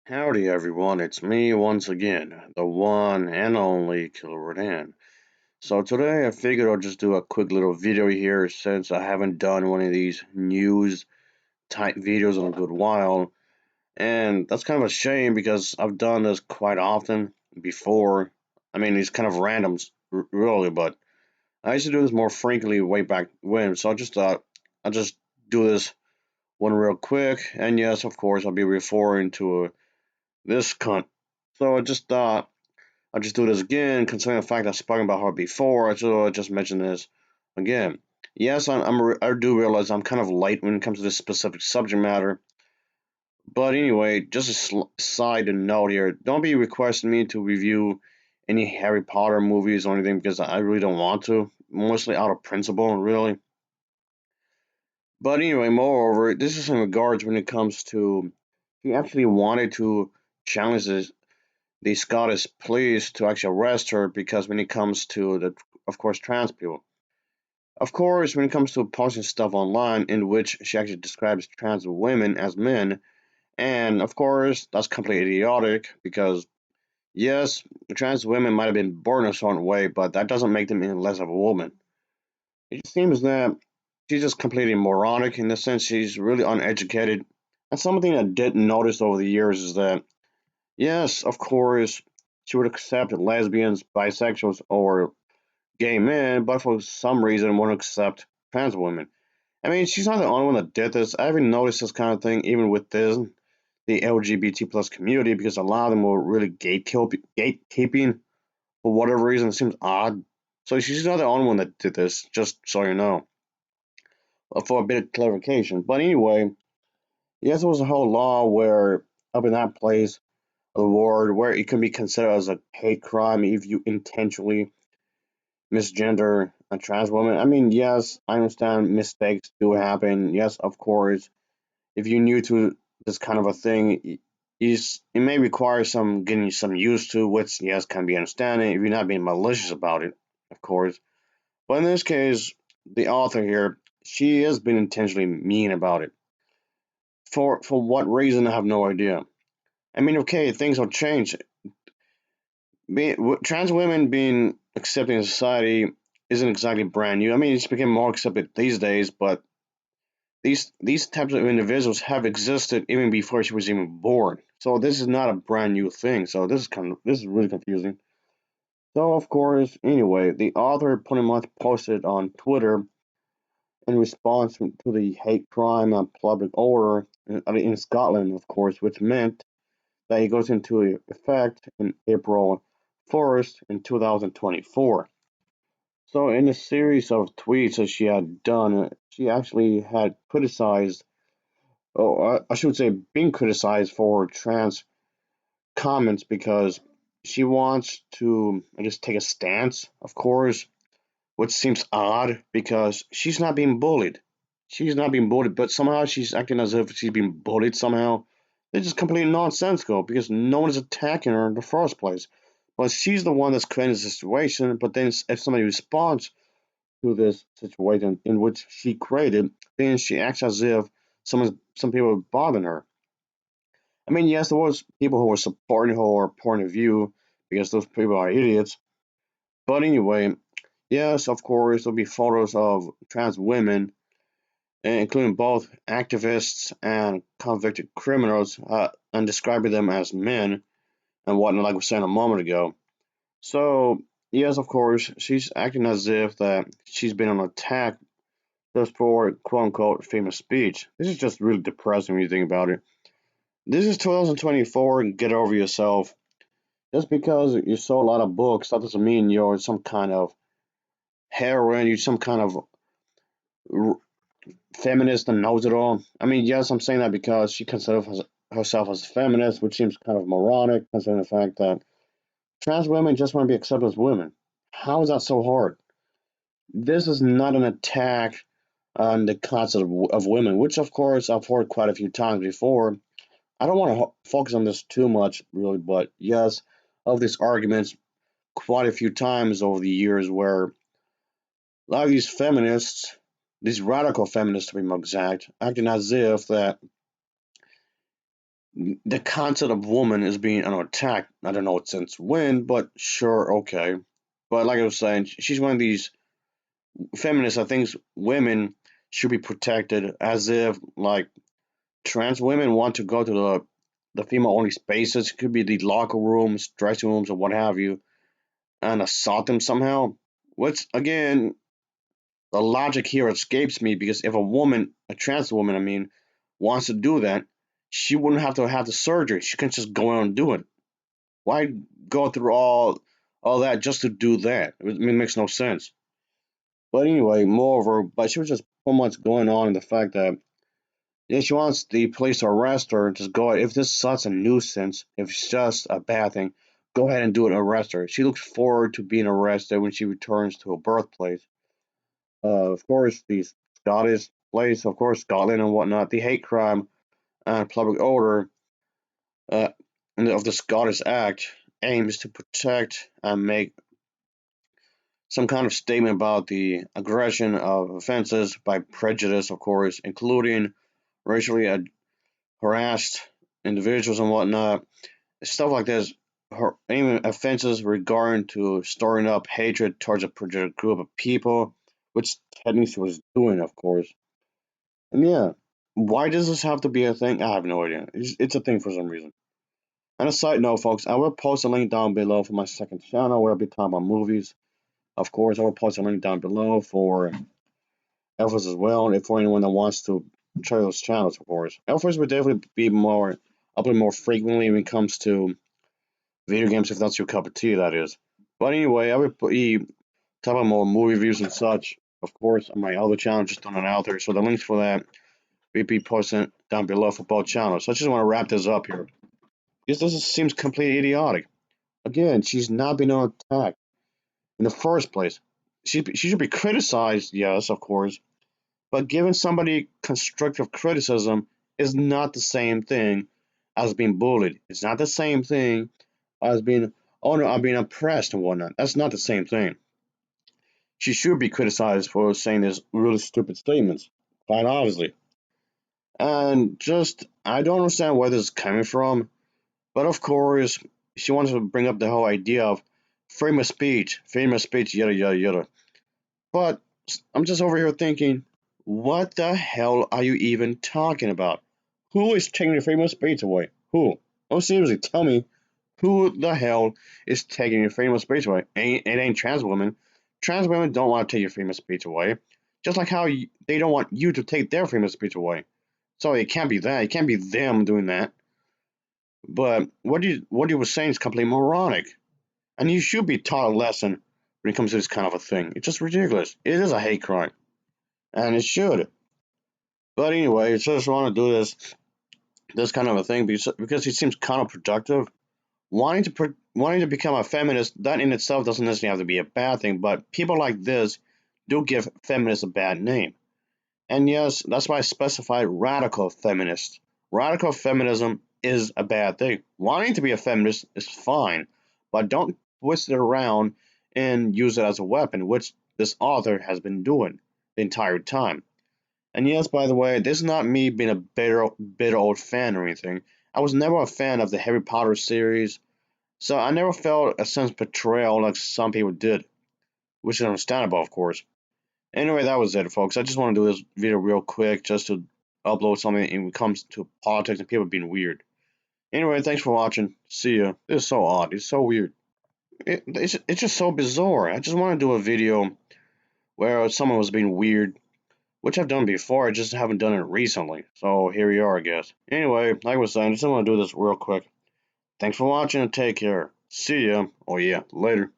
Howdy everyone, it's me once again, the one and only Killerrodan. So today I figured I'll just do a quick little video here since I haven't done one of these news type videos in a good while. And that's kind of a shame because I've done this quite often before. I mean, these kind of randoms, really, but I used to do this more frequently way back when. So I just thought I'll just do this one real quick. And yes, of course, I'll be referring to this cunt. So I just thought I'll just do this again, considering the fact I've spoken about her before. So I just mention this again. Yes, I do realize I'm kind of light when it comes to this specific subject matter. But anyway, just a side note here. Don't be requesting me to review any Harry Potter movies or anything because I really don't want to. Mostly out of principle, really. But anyway, moreover, this is in regards when it comes to he actually wanted to challenge the Scottish police to actually arrest her because when it comes to the, of course, trans people. Of course, when it comes to posting stuff online in which she actually describes trans women as men, and of course, that's completely idiotic because, yes, trans women might have been born a certain way, but that doesn't make them any less of a woman. It just seems that she's just completely moronic in the sense she's really uneducated. And something I did notice over the years is that yes, of course, she would accept lesbians, bisexuals, or gay men, but for some reason won't accept trans women. I mean, she's not the only one that did this. I haven't noticed this kind of thing even with the LGBT plus community, because a lot of them were really gatekeeping for whatever reason. It seems odd. So she's not the only one that did this, just so you know, for a bit of clarification. But anyway, yes, there was a whole law where up in that place, award where it can be considered as a hate crime if you intentionally misgender a trans woman. I mean, yes, I understand mistakes do happen. Yes, of course, if you're new to this kind of a thing, it may require some getting some used to, which yes can be understanding if you're not being malicious about it, of course. But in this case, the author here, she has been intentionally mean about it. For what reason, I have no idea. I mean, okay, things will change. Trans women being accepted in society isn't exactly brand new. I mean, it's become more accepted these days, but these types of individuals have existed even before she was even born. So this is not a brand new thing. So this is really confusing. So of course, anyway, the author pretty much posted on Twitter in response to the hate crime and public order in Scotland, of course, which meant that it goes into effect in April 1st in 2024. So, in a series of tweets that she had done, she actually had criticized, or I should say, being criticized for trans comments because she wants to, I guess, take a stance, of course, which seems odd because she's not being bullied. She's not being bullied, but somehow she's acting as if she's being bullied somehow. It's just completely nonsensical because no one is attacking her in the first place. But she's the one that's creating the situation. But then, if somebody responds to this situation in which she created, then she acts as if some people are bothering her. I mean, yes, there was people who were supporting her point of view because those people are idiots. But anyway, yes, of course, there'll be photos of trans women, including both activists and convicted criminals, and describing them as men and whatnot, like we said a moment ago. So, yes, of course, she's acting as if that she's been on attack just for quote unquote famous speech. This is just really depressing when you think about it. This is 2024 and get over yourself. Just because you sold a lot of books, that doesn't mean you're some kind of heroine, you're some kind of r- feminist and knows it all. I mean, yes, I'm saying that because she considers herself as a feminist, which seems kind of moronic, considering the fact that trans women just want to be accepted as women. How is that so hard? This is not an attack on the concept of women, which of course I've heard quite a few times before. I don't want to focus on this too much, really, but yes, of these arguments quite a few times over the years where a lot of these feminists, these radical feminists to be more exact, acting as if that the concept of woman is being attacked. I don't know since when, but sure, okay. But like I was saying, she's one of these feminists that thinks women should be protected, as if like trans women want to go to the female only spaces. It could be the locker rooms, dressing rooms, or what have you, and assault them somehow. Which again, the logic here escapes me because if a woman, a trans woman, I mean, wants to do that, she wouldn't have to have the surgery. She can just go out and do it. Why go through all that just to do that? It makes no sense. But anyway, moreover, but she was just so much going on in the fact that yeah, she wants the police to arrest her and just go ahead. If this is such a nuisance, if it's just a bad thing, go ahead and do it and arrest her. She looks forward to being arrested when she returns to her birthplace. Of course, the Scottish place, of course, Scotland and whatnot, the hate crime and public order uh, of the Scottish Act aims to protect and make some kind of statement about the aggression of offenses by prejudice, of course, including racially harassed individuals and whatnot. Stuff like this, even offenses regarding to stirring up hatred towards a particular group of people, which technically she was doing, of course. And yeah, why does this have to be a thing? I have no idea. It's a thing for some reason. And a side note, folks, I will post a link down below for my second channel where I'll be talking about movies. Of course, I will post a link down below for Elvis as well, and for anyone that wants to try those channels, of course. Elvis would definitely be more upload more frequently when it comes to video games, if that's your cup of tea, that is. But anyway, I would be talking about more movie reviews and such, of course, on my other channel, just throwing it out there. So the links for that will be posted down below for both channels. So I just want to wrap this up here. Because this seems completely idiotic. Again, she's not been on attack in the first place. She should be criticized, yes, of course, but giving somebody constructive criticism is not the same thing as being bullied. It's not the same thing as being, oh no, I'm being oppressed and whatnot. That's not the same thing. She should be criticized for saying these really stupid statements, quite obviously. And just, I don't understand where this is coming from, but of course, she wants to bring up the whole idea of freedom of speech, yada, yada, yada. But I'm just over here thinking, what the hell are you even talking about? Who is taking your freedom of speech away? Who? Oh, seriously, tell me, who the hell is taking your freedom of speech away? It ain't trans women. Trans women don't want to take your freedom of speech away. Just like how they don't want you to take their freedom of speech away. So it can't be that. It can't be them doing that. But what you were saying is completely moronic. And you should be taught a lesson when it comes to this kind of a thing. It's just ridiculous. It is a hate crime. And it should. But anyway, I just want to do this kind of a thing because it seems counterproductive. Wanting to become a feminist, that in itself doesn't necessarily have to be a bad thing, but people like this do give feminists a bad name. And yes, that's why I specified radical feminist. Radical feminism is a bad thing. Wanting to be a feminist is fine, but don't twist it around and use it as a weapon, which this author has been doing the entire time. And yes, by the way, this is not me being a bitter old fan or anything. I was never a fan of the Harry Potter series, so I never felt a sense of betrayal like some people did, which is understandable, of course. Anyway, that was it, folks. I just want to do this video real quick just to upload something when it comes to politics and people being weird. Anyway, thanks for watching. See ya. This is so odd. It's so weird. It's just so bizarre. I just want to do a video where someone was being weird, which I've done before. I just haven't done it recently. So here we are, I guess. Anyway, like I was saying, I just want to do this real quick. Thanks for watching and take care. See ya. Oh yeah, later.